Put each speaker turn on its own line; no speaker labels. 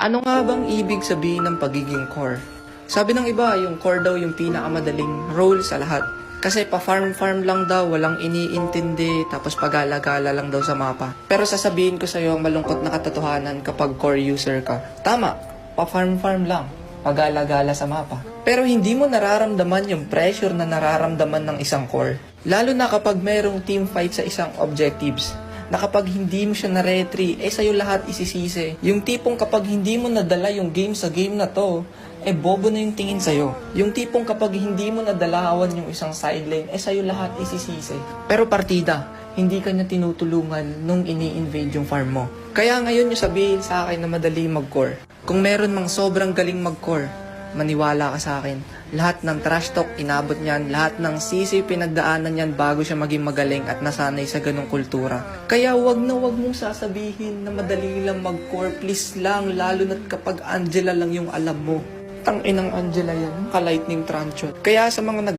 Ano nga bang ibig sabihin ng pagiging core? Sabi ng iba, yung core daw yung pinakamadaling role sa lahat. Kasi pa-farm-farm lang daw, walang iniintindi, tapos pagala-gala lang daw sa mapa. Pero sasabihin ko sa'yo ang malungkot na katotohanan kapag core user ka. Tama, pa-farm-farm lang, pagala-gala sa mapa. Pero hindi mo nararamdaman yung pressure na nararamdaman ng isang core. Lalo na kapag merong team fight sa isang objectives, na kapag hindi mo siya na-retry, sa'yo lahat isisisi. Yung tipong kapag hindi mo nadala yung game sa game na to, bobo na yung tingin sa'yo. Yung tipong kapag hindi mo nadalawan yung isang sideline, sa'yo lahat isisisi. Pero partida, hindi ka niya tinutulungan nung ini-invade yung farm mo. Kaya ngayon yung sabihin sa akin na madali mag-core. Kung meron mang sobrang galing mag-core, maniwala ka sa akin. Lahat ng trash talk inabot niyan, lahat ng sisi pinagdaanan niyan bago siya maging magaling at nasanay sa ganong kultura. Kaya wag na wag mong sasabihin na madali lang mag-core, please lang, lalo na kapag Angela lang yung alam mo. Tanginang Angela yan, ka-lightning tranchot. Kaya sa mga